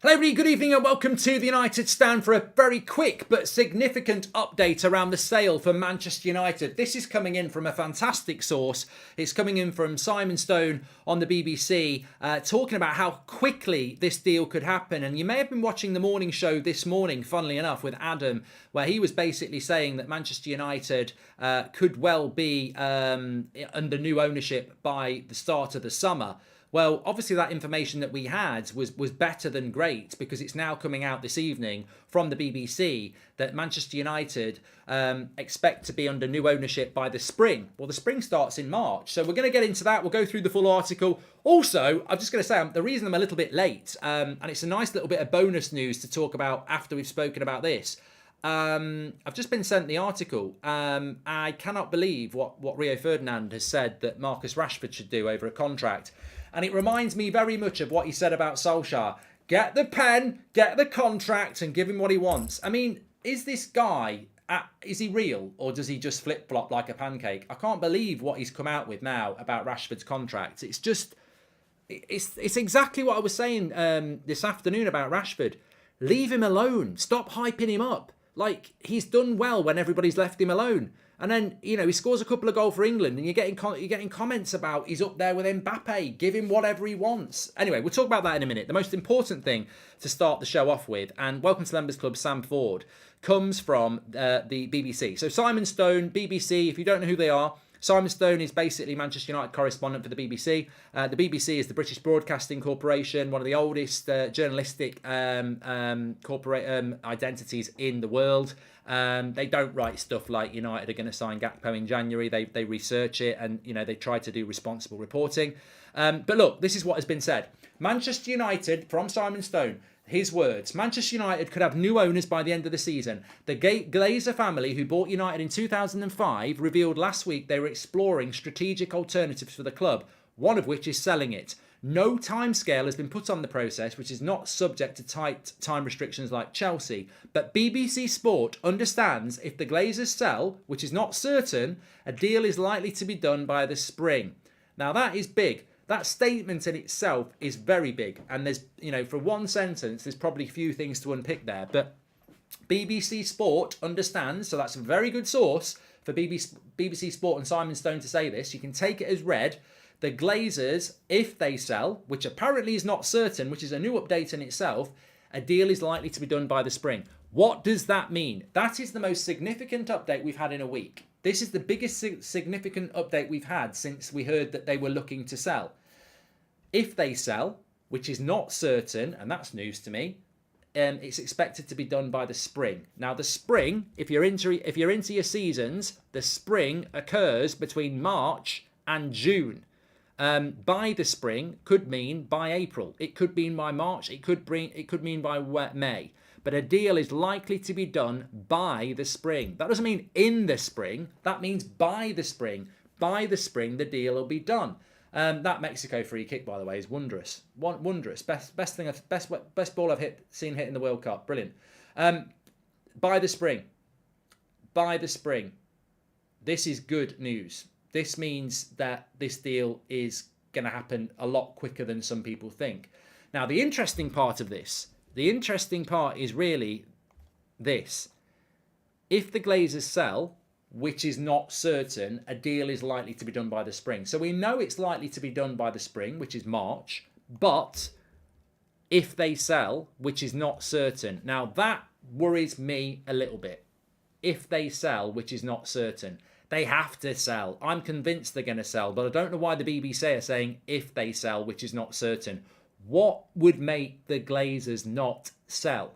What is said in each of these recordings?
Hello everybody, good evening and welcome to the United Stand for a very quick but significant update around the sale for Manchester United. This is coming in from a fantastic source. It's coming in from Simon Stone on the BBC, talking about how quickly this deal could happen. And you may have been watching the morning show this morning, funnily enough, with Adam, where he was basically saying that Manchester United could well be under new ownership by the start of the summer. Well, obviously that information that we had was better than great, because it's now coming out this evening from the BBC that Manchester United expect to be under new ownership by the spring. Well, the spring starts in March, so we're going to get into that. We'll go through the full article. Also, I'm just going to say the reason I'm a little bit late, and it's a nice little bit of bonus news to talk about after we've spoken about this. I've just been sent the article. I cannot believe what Rio Ferdinand has said that Marcus Rashford should do over a contract. And it reminds me very much of what he said about Solskjaer. Get the pen, get the contract, and give him what he wants. I mean, is this guy, is he real, or does he just flip-flop like a pancake? I can't believe what he's come out with now about Rashford's contract. It's just, it's exactly what I was saying this afternoon about Rashford. Leave him alone. Stop hyping him up. Like, he's done well when everybody's left him alone. And then, you know, he scores a couple of goals for England and you're getting comments about he's up there with Mbappe. Give him whatever he wants. Anyway, we'll talk about that in a minute. The most important thing to start the show off with, and welcome to Members Club, Sam Ford, comes from the BBC. So Simon Stone, BBC, if you don't know who they are, Simon Stone is basically Manchester United correspondent for the BBC. The BBC is the British Broadcasting Corporation, one of the oldest journalistic identities in the world. They don't write stuff like United are going to sign Gakpo in January. They research it and, you know, they try to do responsible reporting. But look, this is what has been said. Manchester United, from Simon Stone, his words, Manchester United could have new owners by the end of the season. The Glazer family, who bought United in 2005, revealed last week they were exploring strategic alternatives for the club, one of which is selling it. No timescale has been put on the process, which is not subject to tight time restrictions like Chelsea. But BBC Sport understands if the Glazers sell, which is not certain, a deal is likely to be done by the spring. Now that is big. That statement in itself is very big. And there's, you know, for one sentence, there's probably a few things to unpick there. But BBC Sport understands, so that's a very good source for BBC Sport and Simon Stone to say this. You can take it as read. The Glazers, if they sell, which apparently is not certain, which is a new update in itself, a deal is likely to be done by the spring. What does that mean? That is the most significant update we've had in a week. This is the biggest significant update we've had since we heard that they were looking to sell. If they sell, which is not certain, and that's news to me, it's expected to be done by the spring. Now, the spring, if you're into your seasons, the spring occurs between March and June. By the spring could mean by April. It could mean by March. It could mean by May. But a deal is likely to be done by the spring. That doesn't mean in the spring. That means by the spring. By the spring, the deal will be done. That Mexico free kick, by the way, is wondrous. Wondrous. Best ball I've seen hit in the World Cup. Brilliant. By the spring. By the spring. This is good news. This means that this deal is going to happen a lot quicker than some people think. Now, the interesting part of this, is really this. If the Glazers sell, which is not certain, a deal is likely to be done by the spring. So we know it's likely to be done by the spring, which is March, but if they sell, which is not certain. Now, that worries me a little bit. If they sell, which is not certain. They have to sell. I'm convinced they're going to sell, but I don't know why the BBC are saying if they sell, which is not certain. What would make the Glazers not sell?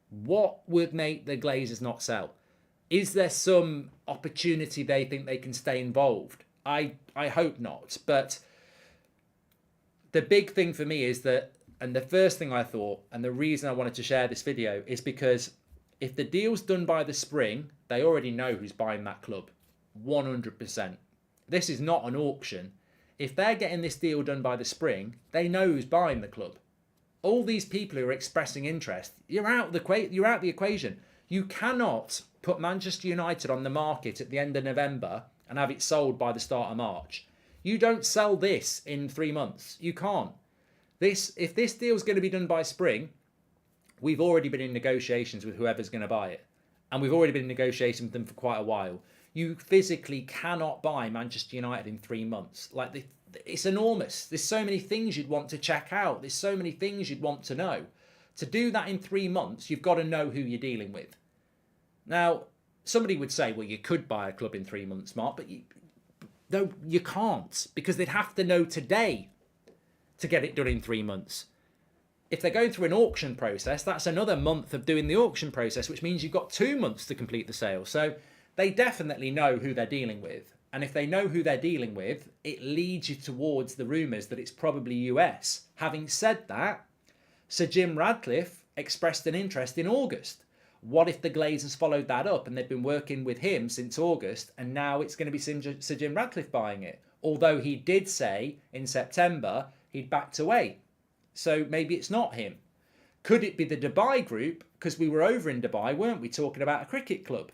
What would make the Glazers not sell? Is there some opportunity they think they can stay involved? I hope not. But the big thing for me is that, and the first thing I thought, and the reason I wanted to share this video is because if the deal's done by the spring, they already know who's buying that club. 100%. This is not an auction. If they're getting this deal done by the spring, they know who's buying the club. All these people who are expressing interest, you're out the equation. You cannot put Manchester United on the market at the end of November and have it sold by the start of March. You don't sell this in 3 months. You can't. If this deal's going to be done by spring, we've already been in negotiations with whoever's going to buy it. And we've already been in negotiations with them for quite a while. You physically cannot buy Manchester United in 3 months. Like, it's enormous. There's so many things you'd want to check out. There's so many things you'd want to know. To do that in 3 months, you've got to know who you're dealing with. Now, somebody would say, well, you could buy a club in 3 months, Mark, but no, you can't, because they'd have to know today to get it done in 3 months. If they're going through an auction process, that's another month of doing the auction process, which means you've got 2 months to complete the sale. So they definitely know who they're dealing with. And if they know who they're dealing with, it leads you towards the rumours that it's probably US. Having said that, Sir Jim Ratcliffe expressed an interest in August. What if the Glazers followed that up and they've been working with him since August and now it's going to be Sir Jim Ratcliffe buying it? Although he did say in September he'd backed away. So maybe it's not him. Could it be the Dubai group? Because we were over in Dubai, weren't we, talking about a cricket club?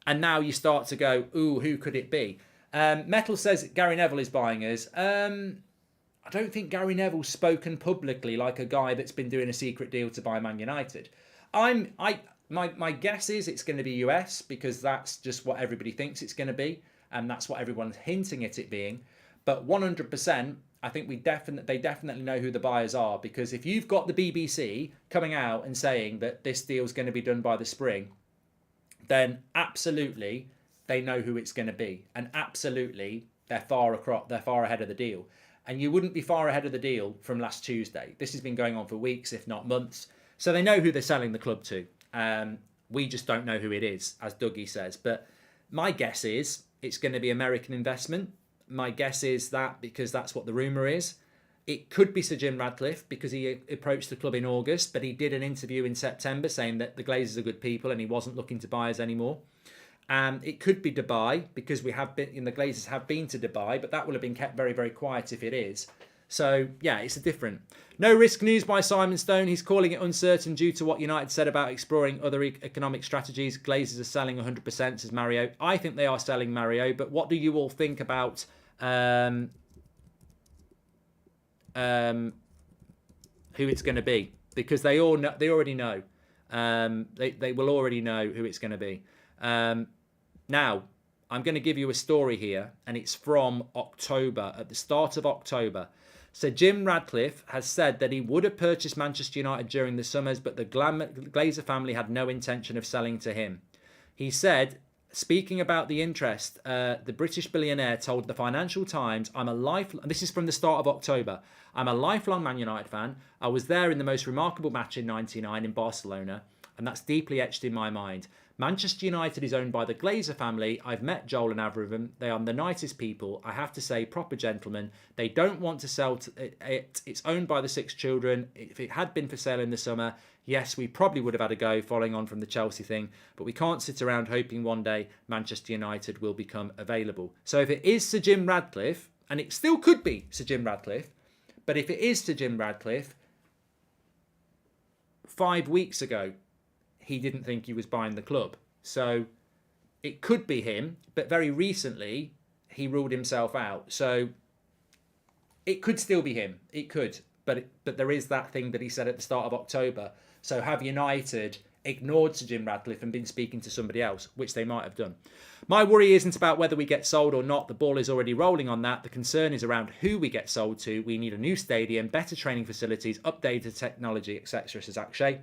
And now you start to go, ooh, who could it be? Metal says Gary Neville is buying us. I don't think Gary Neville's spoken publicly like a guy that's been doing a secret deal to buy Man United. My guess is it's going to be US, because that's just what everybody thinks it's going to be, and that's what everyone's hinting at it being. But 100%, I think they definitely know who the buyers are, because if you've got the BBC coming out and saying that this deal's going to be done by the spring, then absolutely they know who it's going to be, and absolutely they're far ahead of the deal. And you wouldn't be far ahead of the deal from last Tuesday. This has been going on for weeks, if not months. So they know who they're selling the club to. We just don't know who it is, as Dougie says. But my guess is it's going to be American investment. My guess is that because that's what the rumour is. It could be Sir Jim Ratcliffe because he approached the club in August, but he did an interview in September saying that the Glazers are good people and he wasn't looking to buy us anymore. It could be Dubai because the Glazers have been to Dubai, but that will have been kept very, very quiet if it is. So, yeah, it's a different. No risk news by Simon Stone. He's calling it uncertain due to what United said about exploring other economic strategies. Glazers are selling 100%, says Mario. I think they are selling Mario, but what do you all think about who it's going to be? Because they already know. They will already know who it's going to be. Now, I'm going to give you a story here, and it's from October, at the start of October. So Jim Ratcliffe has said that he would have purchased Manchester United during the summers, but the Glazer family had no intention of selling to him. He said, speaking about the interest, the British billionaire told the Financial Times, this is from the start of October, I'm a lifelong Man United fan. I was there in the most remarkable match in '99 in Barcelona, and that's deeply etched in my mind. Manchester United is owned by the Glazer family. I've met Joel and Avram. They are the nicest people. I have to say, proper gentlemen. They don't want to sell it. It's owned by the 6 children. If it had been for sale in the summer, yes, we probably would have had a go following on from the Chelsea thing. But we can't sit around hoping one day Manchester United will become available. So if it is Sir Jim Ratcliffe, and it still could be Sir Jim Ratcliffe, but if it is Sir Jim Ratcliffe, 5 weeks ago, he didn't think he was buying the club. So it could be him, but very recently he ruled himself out. So it could still be him. It could. But there is that thing that he said at the start of October. So have United ignored Sir Jim Ratcliffe and been speaking to somebody else, which they might have done. My worry isn't about whether we get sold or not. The ball is already rolling on that. The concern is around who we get sold to. We need a new stadium, better training facilities, updated technology, etc., says Akshay.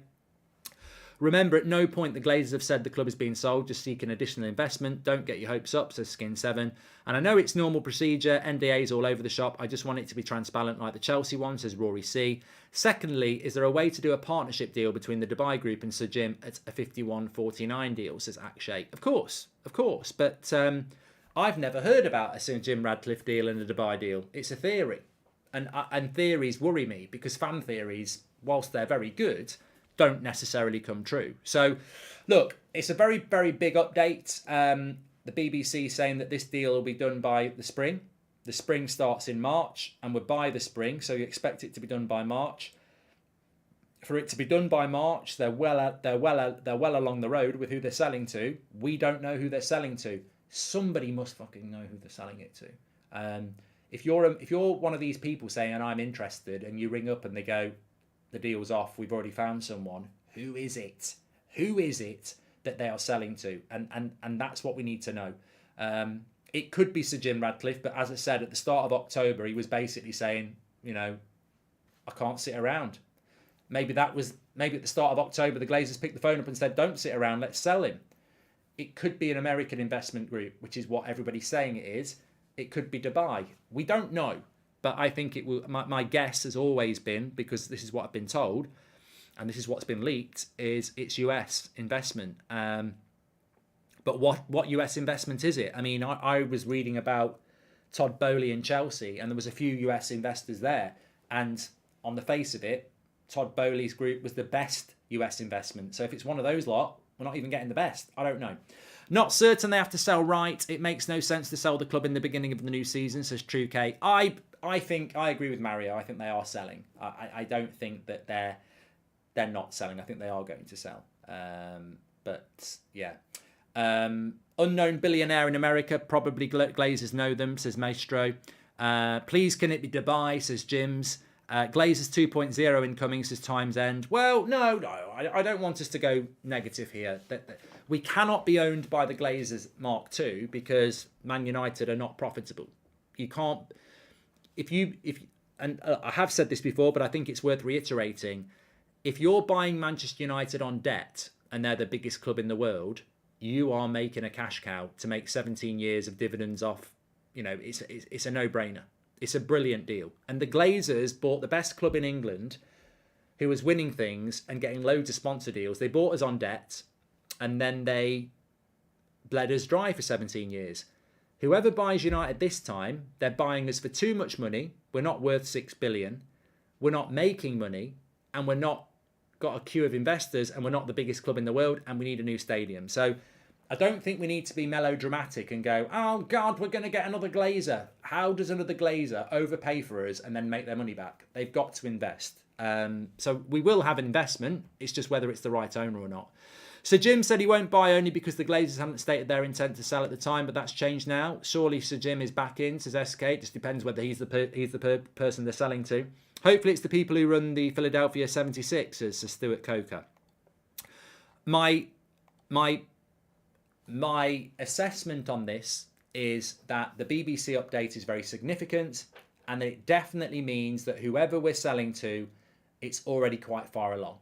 Remember, at no point the Glazers have said the club is being sold, just seeking additional investment. Don't get your hopes up, says Skin7. And I know it's normal procedure, NDAs all over the shop. I just want it to be transparent like the Chelsea one, says Rory C. Secondly, is there a way to do a partnership deal between the Dubai group and Sir Jim at a 51-49 deal, says Akshay. Of course. But I've never heard about a Sir Jim Ratcliffe deal and a Dubai deal. It's a theory. And theories worry me because fan theories, whilst they're very good, don't necessarily come true. So, look, it's a very, very big update. The BBC saying that this deal will be done by the spring. The spring starts in March, and we're by the spring, so you expect it to be done by March. For it to be done by March, they're well along the road with who they're selling to. We don't know who they're selling to. Somebody must fucking know who they're selling it to. if you're one of these people saying, and I'm interested, and you ring up and they go, the deal's off, we've already found someone, who is it? Who is it that they are selling to? And that's what we need to know. It could be Sir Jim Ratcliffe, but as I said, at the start of October, he was basically saying, I can't sit around. Maybe at the start of October, the Glazers picked the phone up and said, don't sit around, let's sell him. It could be an American investment group, which is what everybody's saying it is. It could be Dubai. We don't know, but I think it will. My guess has always been, because this is what I've been told, and this is what's been leaked, is it's US investment. But what US investment is it? I mean, I was reading about Todd Boehly in Chelsea, and there was a few US investors there, and on the face of it, Todd Boehly's group was the best US investment. So if it's one of those lot, we're not even getting the best. I don't know. Not certain they have to sell right. It makes no sense to sell the club in the beginning of the new season, says True K. I think I agree with Mario. I think they are selling. I don't think that they're not selling. I think they are going to sell. But yeah. Unknown billionaire in America, probably Glazers know them, says Maestro. Please can it be Dubai, says Jims. Glazers 2.0 incoming, says Times End. Well, no, I don't want us to go negative here. We cannot be owned by the Glazers Mark II because Man United are not profitable. You can't, and I have said this before, but I think it's worth reiterating. If you're buying Manchester United on debt and they're the biggest club in the world, you are making a cash cow to make 17 years of dividends off. It's a no-brainer. It's a brilliant deal. And the Glazers bought the best club in England who was winning things and getting loads of sponsor deals. They bought us on debt and then they bled us dry for 17 years. Whoever buys United this time, they're buying us for too much money. We're not worth 6 billion. We're not making money, and we're not got a queue of investors, and we're not the biggest club in the world, and we need a new stadium. So I don't think we need to be melodramatic and go, oh God, we're going to get another Glazer. How does another Glazer overpay for us and then make their money back? They've got to invest. So we will have investment. It's just whether it's the right owner or not. So Jim said he won't buy only because the Glazers haven't stated their intent to sell at the time, but that's changed now. Surely Sir Jim is back in, says SK. It just depends whether he's the person they're selling to. Hopefully it's the people who run the Philadelphia 76ers, says Stuart Coker. My assessment on this is that the BBC update is very significant, and that it definitely means that whoever we're selling to, it's already quite far along.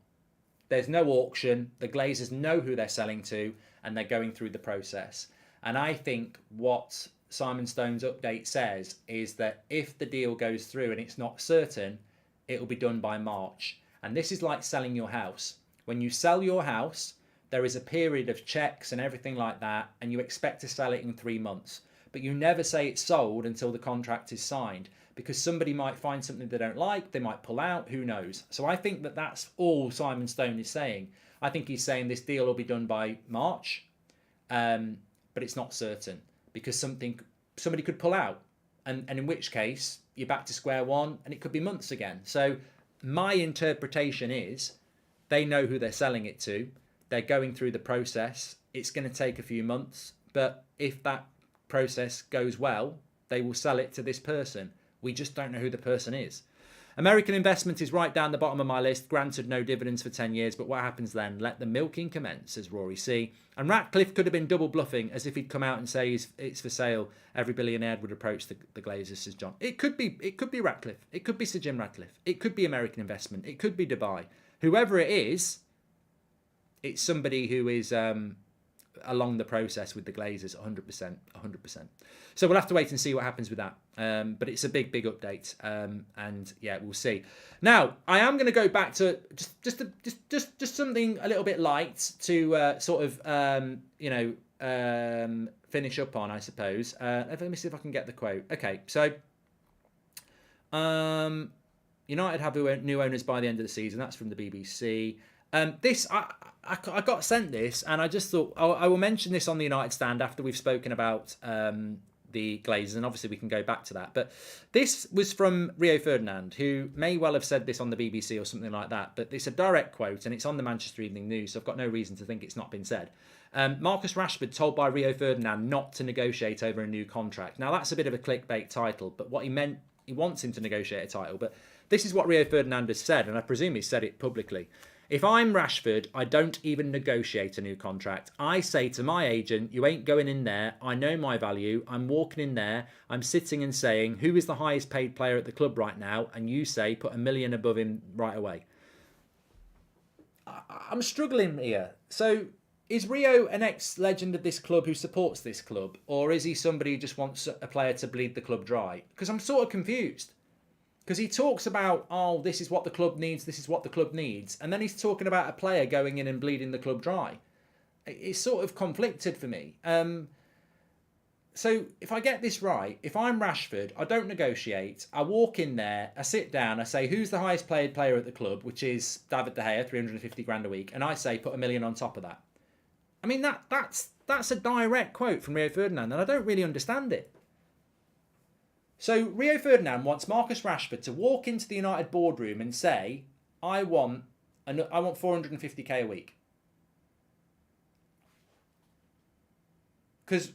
There's no auction. The Glazers know who they're selling to, and they're going through the process. And I think what Simon Stone's update says is that if the deal goes through and it's not certain, it will be done by March. And this is like selling your house. When you sell your house, there is a period of checks and everything like that, and you expect to sell it in 3 months. But you never say it's sold until the contract is signed, because somebody might find something they don't like, they might pull out, who knows. So I think that that's all Simon Stone is saying. I think he's saying this deal will be done by March, but it's not certain, because somebody could pull out, and in which case you're back to square one, and it could be months again. So my interpretation is they know who they're selling it to. They're going through the process. It's going to take a few months, but if that process goes well, they will sell it to this person. We just don't know who the person is. American investment is right down the bottom of my list. Granted, no dividends for 10 years, but what happens then? Let the milking commence, says Rory C. And Ratcliffe could have been double bluffing, as if he'd come out and say it's for sale. Every billionaire would approach the Glazers, says John. It could be Ratcliffe. It could be Sir Jim Ratcliffe. It could be American investment. It could be Dubai. Whoever it is, it's somebody who is along the process with the Glazers, 100%. So we'll have to wait and see what happens with that. But it's a big update, and yeah, we'll see. Now, I am going to go back to just something a little bit light to sort of finish up on, I suppose. Let me see if I can get the quote. Okay, so United have new owners by the end of the season. That's from the BBC. I got sent this, and I just thought I will mention this on the United Stand after we've spoken about the Glazers, and obviously we can go back to that. But this was from Rio Ferdinand, who may well have said this on the BBC or something like that, but it's a direct quote, and it's on the Manchester Evening News, so I've got no reason to think it's not been said. Marcus Rashford told by Rio Ferdinand not to negotiate over a new contract. Now, that's a bit of a clickbait title, but what he meant, he wants him to negotiate a title. But this is what Rio Ferdinand has said, and I presume he said it publicly. If I'm Rashford, I don't even negotiate a new contract. I say to my agent, you ain't going in there. I know my value. I'm walking in there. I'm sitting and saying, who is the highest paid player at the club right now? And you say, put $1 million above him right away. I'm struggling here. So is Rio an ex-legend of this club who supports this club? Or is he somebody who just wants a player to bleed the club dry? Because I'm sort of confused. Because he talks about, oh, this is what the club needs, this is what the club needs. And then he's talking about a player going in and bleeding the club dry. It's sort of conflicted for me. So if I get this right, if I'm Rashford, I don't negotiate. I walk in there, I sit down, I say, who's the highest paid player at the club, which is David De Gea, 350 grand a week. And I say, put $1 million on top of that. I mean, that's a direct quote from Rio Ferdinand, and I don't really understand it. So Rio Ferdinand wants Marcus Rashford to walk into the United boardroom and say, I want 450k a week. Because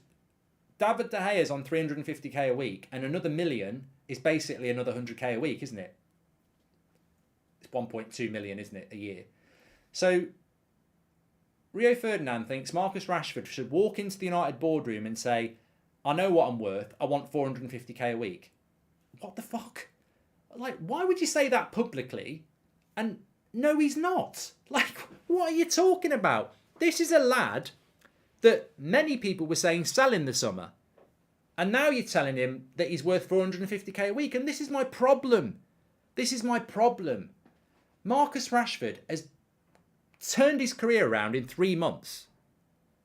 David De Gea is on 350k a week, and another $1 million is basically another 100k a week, isn't it? It's 1.2 million, isn't it, a year? So Rio Ferdinand thinks Marcus Rashford should walk into the United boardroom and say, I know what I'm worth. I want 450k a week. What the fuck? Like, why would you say that publicly? And no, he's not. Like, what are you talking about? This is a lad that many people were saying sell in the summer. And now you're telling him that he's worth 450k a week. And this is my problem. This is my problem. Marcus Rashford has turned his career around in 3 months.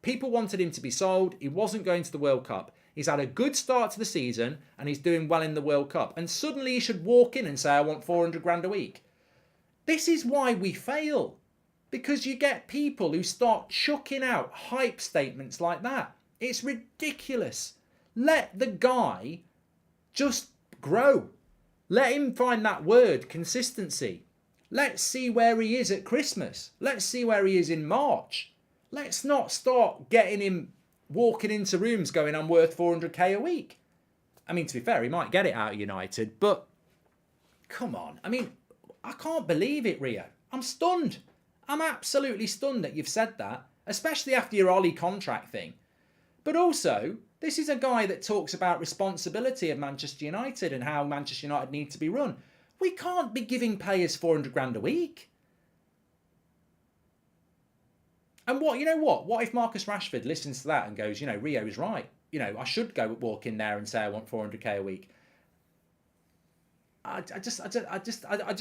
People wanted him to be sold. He wasn't going to the World Cup. He's had a good start to the season and he's doing well in the World Cup. And suddenly he should walk in and say, I want 400 grand a week. This is why we fail. Because you get people who start chucking out hype statements like that. It's ridiculous. Let the guy just grow. Let him find that word, consistency. Let's see where he is at Christmas. Let's see where he is in March. Let's not start getting him walking into rooms going, I'm worth 400k a week. I mean, to be fair, he might get it out of United, but come on. I mean, I can't believe it, Rio. I'm stunned. I'm absolutely stunned that you've said that, especially after your Ollie contract thing. But also, this is a guy that talks about responsibility of Manchester United and how Manchester United need to be run. We can't be giving players 400 grand a week. And what, you know what? What if Marcus Rashford listens to that and goes, you know, Rio is right. You know, I should go walk in there and say I want 400k a week. I just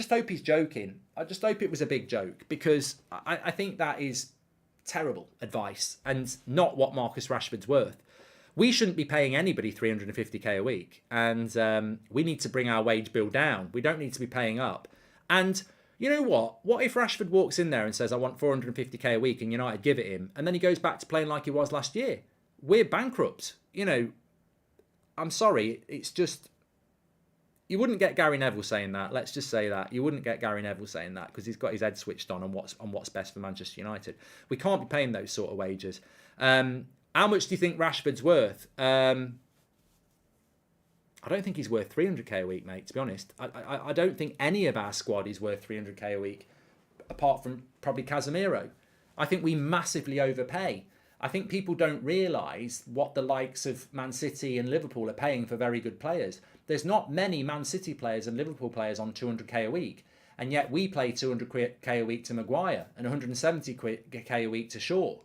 hope he's joking. I just hope it was a big joke, because I think that is terrible advice and not what Marcus Rashford's worth. We shouldn't be paying anybody 350k a week, and we need to bring our wage bill down. We don't need to be paying up. And you know what? What if Rashford walks in there and says, I want 450k a week, and United give it him, and then he goes back to playing like he was last year? We're bankrupt. You know, I'm sorry. It's just, you wouldn't get Gary Neville saying that. Let's just say that. You wouldn't get Gary Neville saying that, because he's got his head switched on what's best for Manchester United. We can't be paying those sort of wages. How much do you think Rashford's worth? I don't think he's worth 300k a week, mate, to be honest. I don't think any of our squad is worth 300k a week, apart from probably Casemiro. I think we massively overpay. I think people don't realise what the likes of Man City and Liverpool are paying for very good players. There's not many Man City players and Liverpool players on 200k a week, and yet we play 200k a week to Maguire and 170k a week to Shaw.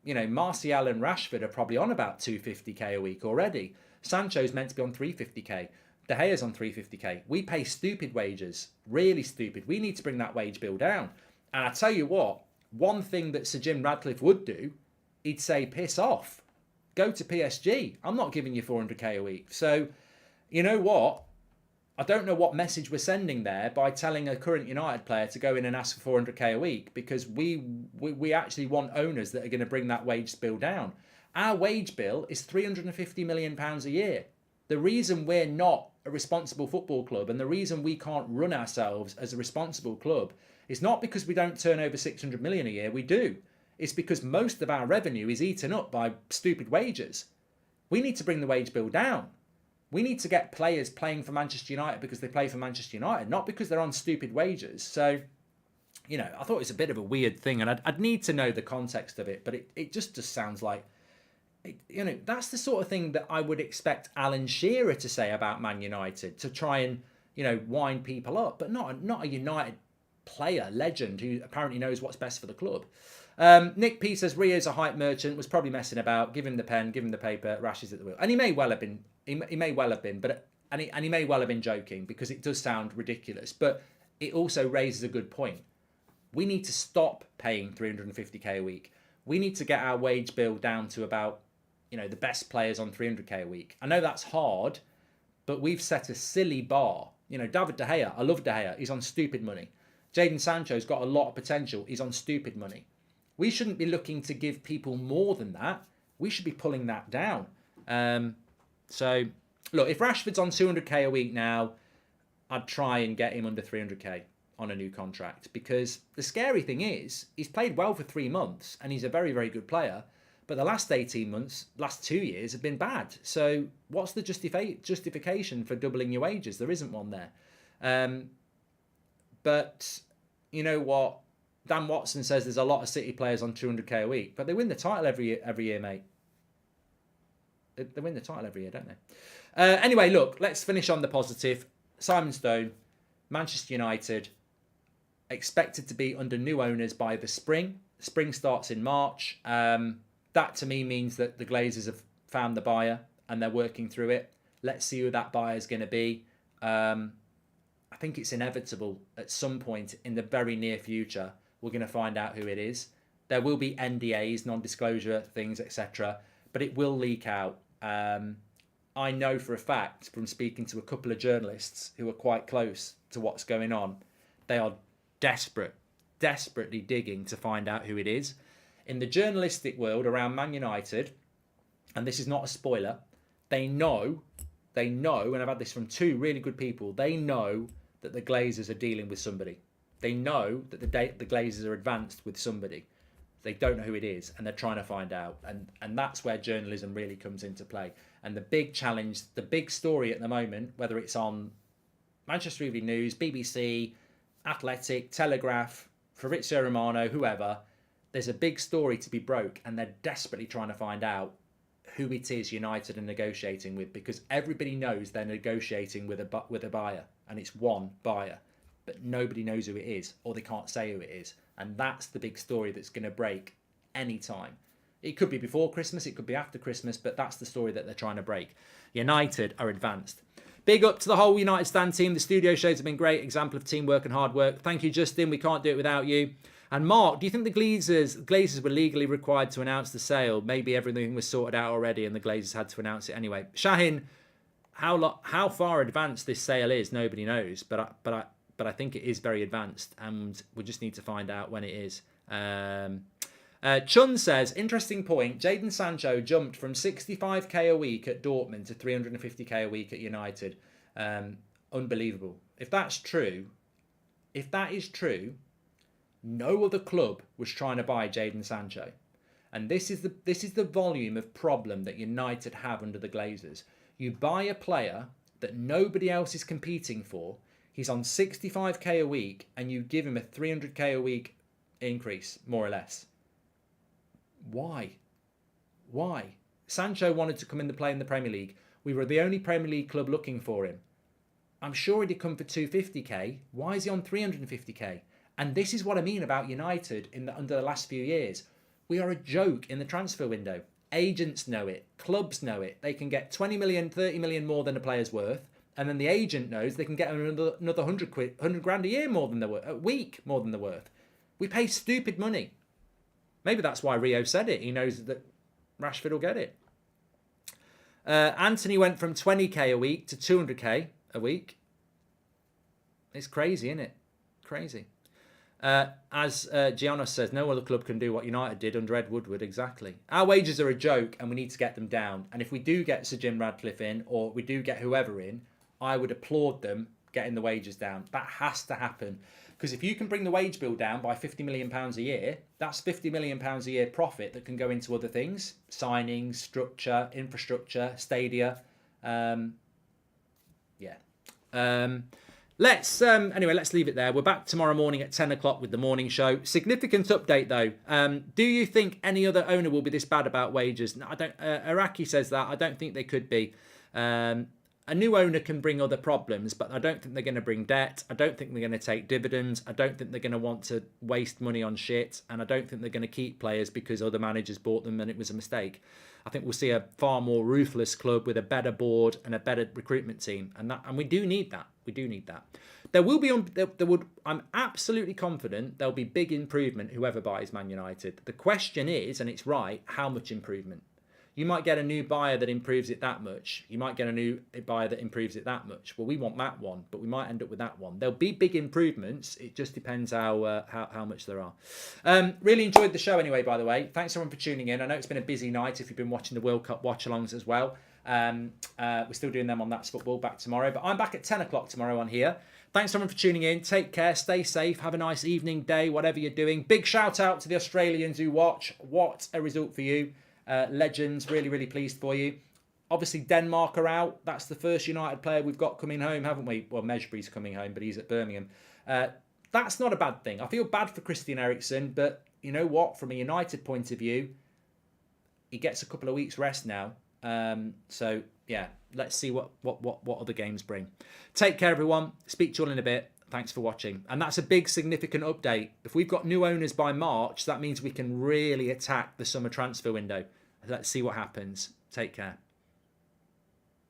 You know, Martial and Rashford are probably on about 250k a week already. Sancho's meant to be on 350k. De Gea's on 350k. We pay stupid wages, really stupid. We need to bring that wage bill down. And I tell you what, one thing that Sir Jim Radcliffe would do, he'd say, piss off. Go to PSG. I'm not giving you 400k a week. So, you know what? I don't know what message we're sending there by telling a current United player to go in and ask for 400k a week, because we actually want owners that are going to bring that wage bill down. Our wage bill is £350 million a year. The reason we're not a responsible football club, and the reason we can't run ourselves as a responsible club, is not because we don't turn over 600 million a year. We do. It's because most of our revenue is eaten up by stupid wages. We need to bring the wage bill down. We need to get players playing for Manchester United because they play for Manchester United, not because they're on stupid wages. So, you know, I thought it was a bit of a weird thing, and I'd need to know the context of it, but it just sounds like, you know, that's the sort of thing that I would expect Alan Shearer to say about Man United, to try and, you know, wind people up, but not a United player, legend, who apparently knows what's best for the club. Nick P says Rio's a hype merchant, was probably messing about. Give him the pen, give him the paper, rashes at the wheel, and he may well have been. He may well have been, but he may well have been joking, because it does sound ridiculous. But it also raises a good point. We need to stop paying 350k a week. We need to get our wage bill down to about, you know, the best players on 300k a week. I know that's hard, but we've set a silly bar. You know, David De Gea, I love De Gea, he's on stupid money. Jadon Sancho's got a lot of potential, he's on stupid money. We shouldn't be looking to give people more than that. We should be pulling that down. So, look, if Rashford's on 200k a week now, I'd try and get him under 300k on a new contract, because the scary thing is, he's played well for 3 months and he's a very, very good player. But the last 18 months, last 2 years have been bad. So what's the justification for doubling your wages? There isn't one there. But you know what? Dan Watson says there's a lot of City players on 200k a week, but they win the title every year, mate. They win the title every year, don't they? Anyway, look, let's finish on the positive. Simon Stone, Manchester United, expected to be under new owners by the spring. Spring starts in March. That to me means that the Glazers have found the buyer and they're working through it. Let's see who that buyer is going to be. I think it's inevitable at some point in the very near future we're going to find out who it is. There will be NDAs, non-disclosure things, etc., but it will leak out. I know for a fact from speaking to a couple of journalists who are quite close to what's going on, they are desperately digging to find out who it is. In the journalistic world around Man United, and this is not a spoiler, they know, and I've had this from 2 really good people, they know that the Glazers are dealing with somebody. They know that the Glazers are advanced with somebody. They don't know who it is, and they're trying to find out. And that's where journalism really comes into play. And the big challenge, the big story at the moment, whether it's on Manchester Evening News, BBC, Athletic, Telegraph, Fabrizio Romano, whoever, there's a big story to be broke, and they're desperately trying to find out who it is United are negotiating with, because everybody knows they're negotiating with a buyer, and it's one buyer, but nobody knows who it is, or they can't say who it is. And that's the big story that's going to break any time. It could be before Christmas, it could be after Christmas, but that's the story that they're trying to break. United are advanced. Big up to the whole United Stand team. The studio shows have been great. Example of teamwork and hard work. Thank you, Justin. We can't do it without you. And Mark, do you think the Glazers were legally required to announce the sale? Maybe everything was sorted out already and the Glazers had to announce it anyway. Shahin, how far advanced this sale is, nobody knows. But I think it is very advanced, and we just need to find out when it is. Chun says, interesting point, Jadon Sancho jumped from 65k a week at Dortmund to 350k a week at United. Unbelievable. If that is true, no other club was trying to buy Jadon Sancho. And this is the volume of problem that United have under the Glazers. You buy a player that nobody else is competing for, he's on 65k a week, and you give him a 300k a week increase, more or less. Why? Sancho wanted to come in to play in the Premier League. We were the only Premier League club looking for him. I'm sure he'd come for 250k. Why is he on 350k? And this is what I mean about United under the last few years. We are a joke in the transfer window. Agents know it. Clubs know it. They can get 20 million, 30 million more than a player's worth. And then the agent knows they can get another 100 grand a year more than they're worth, a week more than they're worth. We pay stupid money. Maybe that's why Rio said it. He knows that Rashford will get it. Anthony went from 20k a week to 200k a week. It's crazy, isn't it? Crazy. As Giannos says, no other club can do what United did under Ed Woodward. Exactly. Our wages are a joke and we need to get them down. And if we do get Sir Jim Radcliffe in, or we do get whoever in, I would applaud them getting the wages down. That has to happen. Because if you can bring the wage bill down by £50 million a year, that's £50 million a year profit that can go into other things. Signings, structure, infrastructure, stadia. Let's leave it there. We're back tomorrow morning at 10 o'clock with the morning show. Significant update though. Do you think any other owner will be this bad about wages? No, I don't. Iraqi says that. I don't think they could be. A new owner can bring other problems, but I don't think they're going to bring debt. I don't think they're going to take dividends. I don't think they're going to want to waste money on shit. And I don't think they're going to keep players because other managers bought them and it was a mistake. I think we'll see a far more ruthless club with a better board and a better recruitment team. And we do need that. We do need that. I'm absolutely confident there'll be big improvement whoever buys Man United. The question is, and it's right, how much improvement? You might get a new buyer that improves it that much. You might get a new buyer that improves it that much. Well, we want that one, but we might end up with that one. There'll be big improvements. It just depends how much there are. Really enjoyed the show anyway, by the way. Thanks everyone for tuning in. I know it's been a busy night if you've been watching the World Cup watch-alongs as well. We're still doing them on That's Football back tomorrow. But I'm back at 10 o'clock tomorrow on here. Thanks everyone for tuning in. Take care. Stay safe. Have a nice evening, day, whatever you're doing. Big shout out to the Australians who watch. What a result for you. Legends, really, really pleased for you. Obviously, Denmark are out. That's the first United player we've got coming home, haven't we? Well, Mejbry's coming home, but he's at Birmingham. That's not a bad thing. I feel bad for Christian Eriksen, but you know what? From a United point of view, he gets a couple of weeks rest now. So, yeah, let's see what other games bring. Take care, everyone. Speak to you all in a bit. Thanks for watching. And that's a big, significant update. If we've got new owners by March, that means we can really attack the summer transfer window. Let's see what happens. Take care.